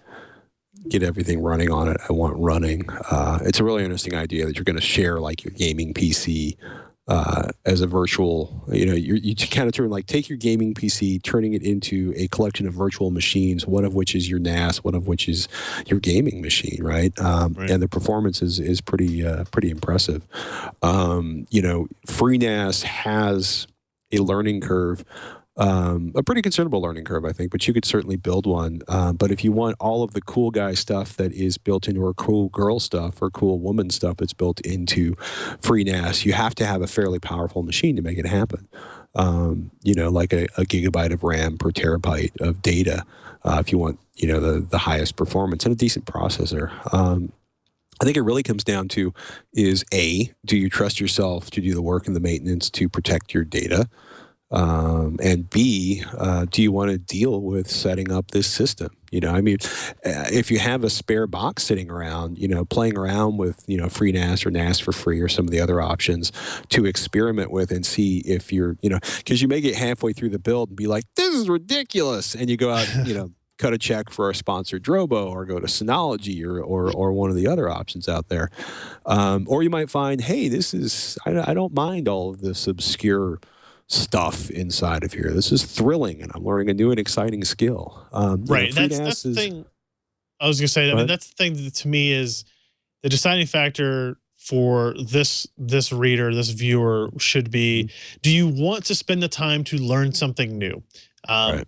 get everything running on it I want running. It's a really interesting idea that you're going to share like your gaming PC as a virtual, you kind of take your gaming PC, turning it into a collection of virtual machines, one of which is your NAS, one of which is your gaming machine, right? Right. And the performance is pretty impressive. FreeNAS has a learning curve. A pretty considerable learning curve, I think, but you could certainly build one. But if you want all of the cool guy stuff that is built into, or cool girl stuff or cool woman stuff that's built into FreeNAS, you have to have a fairly powerful machine to make it happen. Like a gigabyte of RAM per terabyte of data, if you want, the highest performance and a decent processor. I think it really comes down to is A, do you trust yourself to do the work and the maintenance to protect your data? And B, do you want to deal with setting up this system? If you have a spare box sitting around, playing around with, FreeNAS or NAS for free or some of the other options to experiment with and see if you're, because you may get halfway through the build and be like, this is ridiculous. And you go out, cut a check for our sponsor Drobo or go to Synology or one of the other options out there. Or you might find, hey, I don't mind all of this obscure stuff inside of here. This is thrilling, and I'm learning a new and exciting skill. Right. That's the thing. I was going to say that. I mean, that's the thing that to me is the deciding factor for this reader, this viewer should be: do you want to spend the time to learn something new? Right.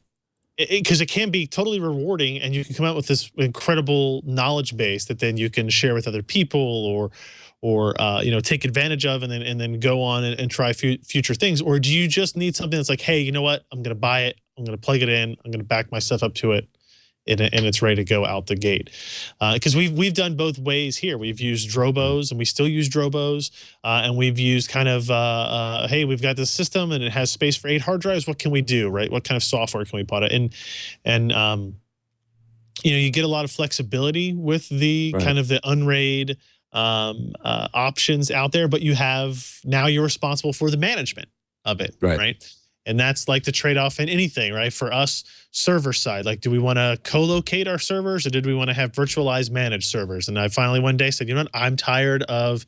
Because it can be totally rewarding, and you can come out with this incredible knowledge base that then you can share with other people, or take advantage of, and then go on and try future things. Or do you just need something that's like, hey, you know what? I'm going to buy it. I'm going to plug it in. I'm going to back my stuff up to it, and it's ready to go out the gate. Because we've done both ways here. We've used Drobos, and we still use Drobos, and we've used kind of, hey, we've got this system, and it has space for 8 hard drives. What can we do, right? What kind of software can we put it? And you get a lot of flexibility with the kind of the Unraid options out there, but you're responsible for the management of it, right? And that's like the trade-off in anything, right? For us, server side, like, do we want to co-locate our servers, or did we want to have virtualized managed servers? And I finally one day said, you know what, I'm tired of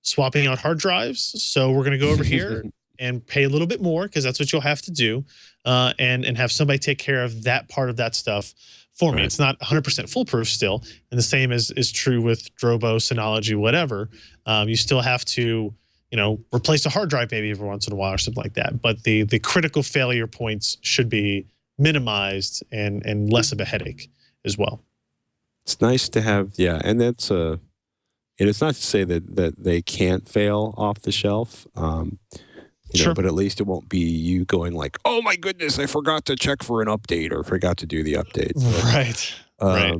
swapping out hard drives, so we're going to go over here and pay a little bit more, because that's what you'll have to do, and have somebody take care of that part of that stuff for me. It's not 100% foolproof still, and the same is true with Drobo, Synology, whatever. You still have to, replace a hard drive maybe every once in a while or something like that. But the critical failure points should be minimized and less of a headache as well. It's nice to have, and that's and it's not to say that they can't fail off the shelf. Sure. But at least it won't be you going like, oh my goodness, I forgot to check for an update or forgot to do the update. Right. Right.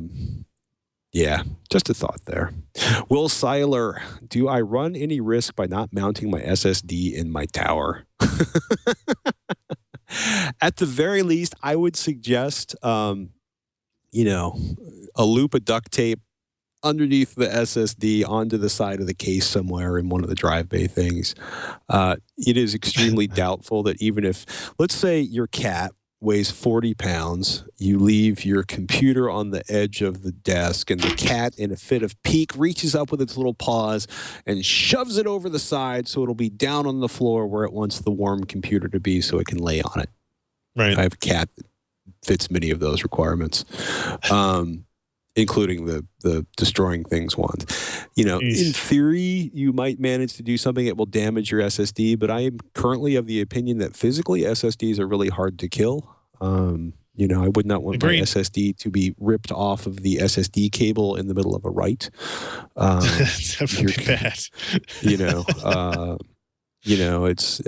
Yeah, just a thought there. Will Seiler, do I run any risk by not mounting my SSD in my tower? At the very least, I would suggest, you know, a loop of duct tape underneath the SSD onto the side of the case somewhere in one of the drive bay things. It is extremely doubtful that even if, let's say your cat weighs 40 pounds, you leave your computer on the edge of the desk, and the cat, in a fit of pique, reaches up with its little paws and shoves it over the side so it'll be down on the floor where it wants the warm computer to be so it can lay on it. Right. I have a cat that fits many of those requirements. Including the destroying things ones. You know, in theory, you might manage to do something that will damage your SSD, but I am currently of the opinion that physically SSDs are really hard to kill. You know, I would not want my SSD to be ripped off of the SSD cable in the middle of a write. That would be bad. You know, it's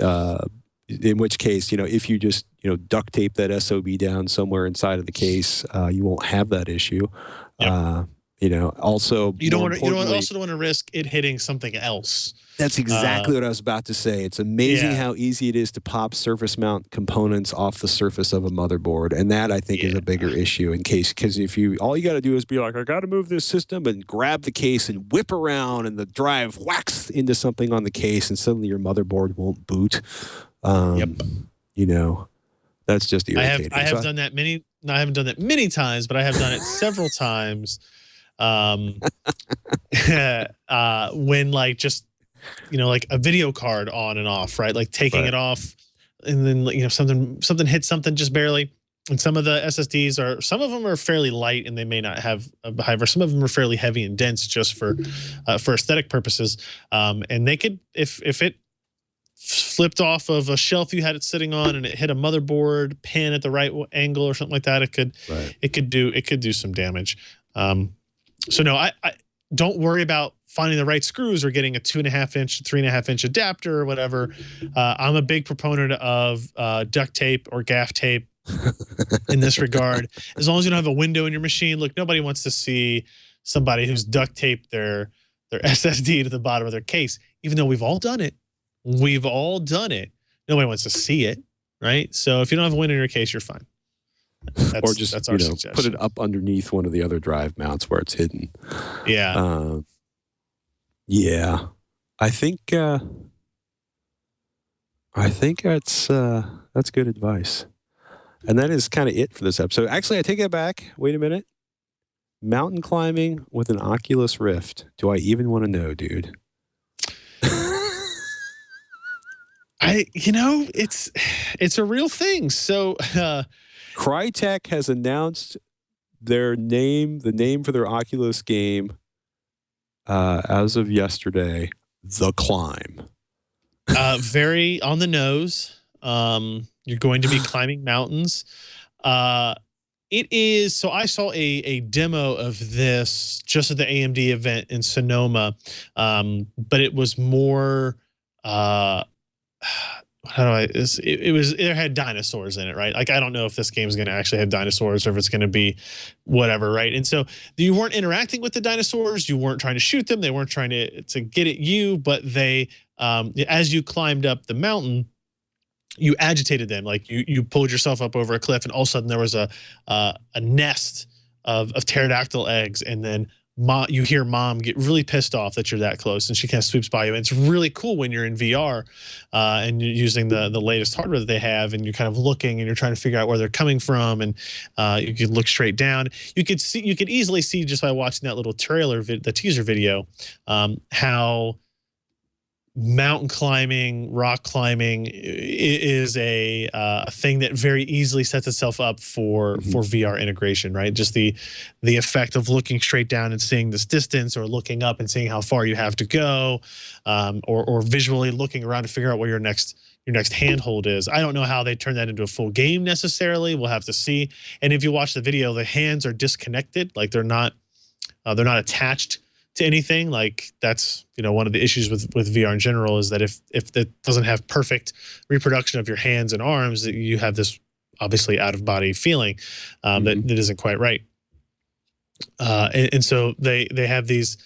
in which case, you know, if you just, you know, duct tape that SOB down somewhere inside of the case, you won't have that issue. Yep. You know, also you don't want to risk it hitting something else. That's exactly what I was about to say. It's amazing how easy it is to pop surface mount components off the surface of a motherboard, and that I think is a bigger issue. Because if all you got to do is be like, I got to move this system, and grab the case and whip around, and the drive whacks into something on the case, and suddenly your motherboard won't boot. You know, that's just irritating. I have done that many. No, I haven't done that many times, but I have done it several times. When like just, you know, like a video card on and off, right? Like taking it off, and then, you know, something hits something just barely. And some of the SSDs some of them are fairly light, and they may not have a high. Some of them are fairly heavy and dense just for aesthetic purposes. And they could, if it flipped off of a shelf you had it sitting on and it hit a motherboard pin at the right angle or something like that, it could do some damage. So no, I don't worry about finding the right screws or getting a 2.5 inch, 3.5 inch adapter or whatever. I'm a big proponent of duct tape or gaff tape in this regard. As long as you don't have a window in your machine. Look, nobody wants to see somebody who's duct taped their SSD to the bottom of their case, even though we've all done it. We've all done it. Nobody wants to see it, right? So if you don't have a window in your case, you're fine. Or just, that's our suggestion. Put it up underneath one of the other drive mounts where it's hidden. Yeah. I think that's good advice. And that is kind of it for this episode. Actually, I take it back. Wait a minute. Mountain climbing with an Oculus Rift. Do I even want to know, dude? It's a real thing. So Crytek has announced the name for their Oculus game as of yesterday, The Climb. Very on the nose. You're going to be climbing mountains. It is, so I saw a demo of this just at the AMD event in Sonoma, but it was more it had dinosaurs in it, right? Like, I don't know if this game is going to actually have dinosaurs or if it's going to be whatever, right? And so you weren't interacting with the dinosaurs, you weren't trying to shoot them, they weren't trying to get at you, but they as you climbed up the mountain, you agitated them. Like you pulled yourself up over a cliff, and all of a sudden there was a nest of pterodactyl eggs, and then you hear mom get really pissed off that you're that close, and she kind of sweeps by you. And it's really cool when you're in VR and you're using the latest hardware that they have, and you're kind of looking and you're trying to figure out where they're coming from, and you can look straight down. You could easily see just by watching that little trailer, the teaser video, how mountain climbing, rock climbing is a thing that very easily sets itself up for VR integration, right? Just the effect of looking straight down and seeing this distance, or looking up and seeing how far you have to go, or visually looking around to figure out where your next handhold is. I don't know how they turn that into a full game necessarily. We'll have to see. And if you watch the video, the hands are disconnected, like they're not attached to anything. Like, that's, one of the issues with VR in general, is that if it doesn't have perfect reproduction of your hands and arms, that you have this obviously out of body feeling that isn't quite right. And so they have these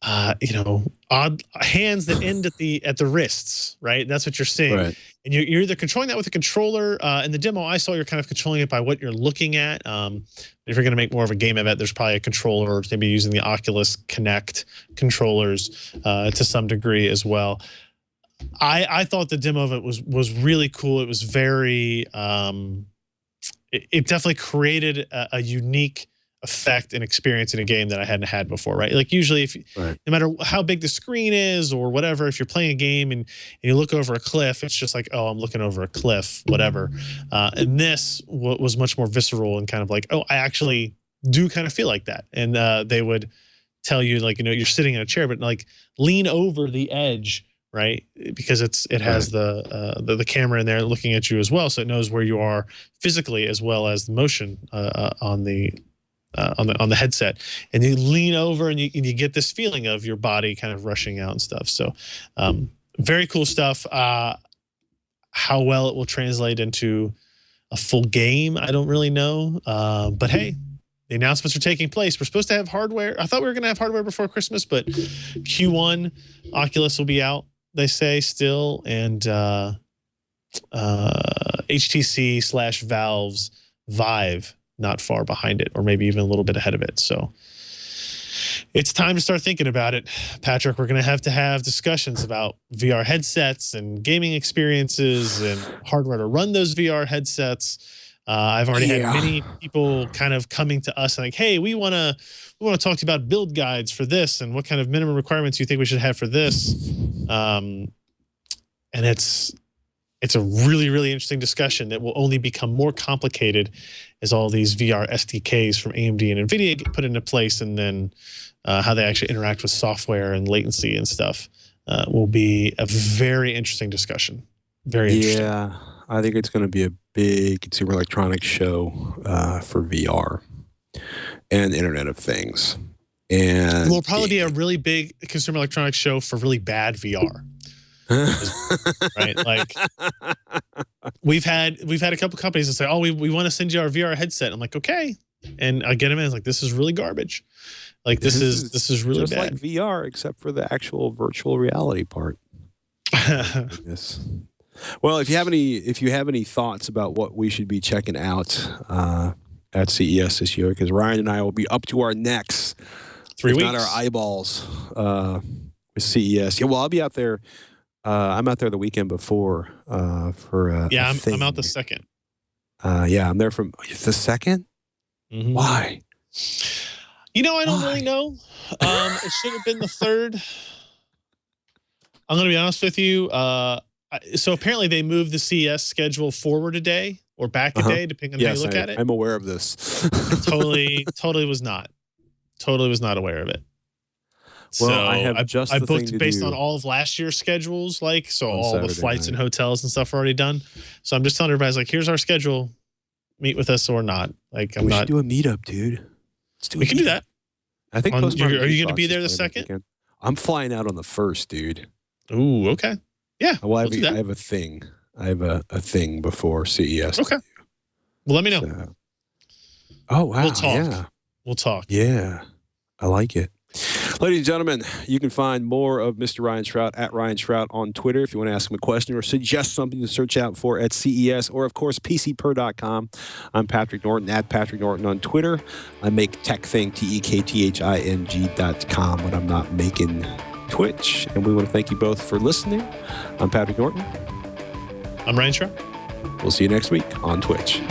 odd hands that end at the wrists, right? That's what you're seeing. Right. And you're either controlling that with a controller. In the demo I saw, you're kind of controlling it by what you're looking at. If you're going to make more of a game of it, there's probably a controller, maybe using the Oculus Connect controllers to some degree as well. I thought the demo of it was really cool. It was very, it definitely created a unique effect and experience in a game that I hadn't had before, right? Like usually no matter how big the screen is or whatever, if you're playing a game and you look over a cliff, it's just like, oh, I'm looking over a cliff, whatever. And this was much more visceral and kind of like, oh, I actually do kind of feel like that. And they would tell you, like, you're sitting in a chair, but like lean over the edge, right? Because it has the camera in there looking at you as well, so it knows where you are physically as well as the motion on the headset, and you lean over and you get this feeling of your body kind of rushing out and stuff. So very cool stuff. How well it will translate into a full game, I don't really know. But hey, the announcements are taking place. We're supposed to have hardware. I thought we were going to have hardware before Christmas, but Q1 Oculus will be out, they say, still, and HTC/Valve's Vive not far behind it, or maybe even a little bit ahead of it. So it's time to start thinking about it, Patrick. We're going to have discussions about VR headsets and gaming experiences and hardware to run those VR headsets. I've already had many people kind of coming to us and like, hey, we want to talk to you about build guides for this and what kind of minimum requirements you think we should have for this. And it's a really, really interesting discussion that will only become more complicated as all these VR SDKs from AMD and NVIDIA get put into place, and then how they actually interact with software and latency and stuff will be a very interesting discussion. Very interesting. Yeah, I think it's going to be a big consumer electronics show for VR and Internet of Things. And it will probably be a really big consumer electronics show for really bad VR. Right, like we've had a couple companies that say, oh, we want to send you our VR headset. I'm like, okay, and I get them in, it's like, this is really garbage. Like this is really just bad. Like VR, except for the actual virtual reality part. Well, if you have any thoughts about what we should be checking out at CES this year, because Ryan and I will be up to our necks, 3 weeks, not our eyeballs, with CES. Yeah, well, I'll be out there. I'm out there the weekend before for I'm out the second. I'm there from the second. Mm-hmm. Why? I don't really know. It should have been the third. I'm going to be honest with you. So apparently they moved the CES schedule forward a day or back a day, depending on how you look at it. I'm aware of this. totally was not. Totally was not aware of it. Well, so I have just I the booked thing to based do on all of last year's schedules, all Saturday the flights night. and hotels and stuff are already done. So I'm just telling everybody, like, here's our schedule. Meet with us or not. Like, we should do a meetup, dude. We can do that. I think. Are you going to be there the second? Weekend. I'm flying out on the first, dude. Ooh, okay. Yeah. Well, I have a thing. I have a thing before CES. Okay. Well, let me know. So. Oh, wow. We'll talk. Yeah. We'll talk. Yeah. I like it. Ladies and gentlemen, you can find more of Mr. Ryan Shrout at Ryan Shrout on Twitter if you want to ask him a question or suggest something to search out for at CES, or, of course, PCPer.com. I'm Patrick Norton at Patrick Norton on Twitter. I make TechThing, TechThing.com, when I'm not making Twitch. And we want to thank you both for listening. I'm Patrick Norton. I'm Ryan Shrout. We'll see you next week on Twitch.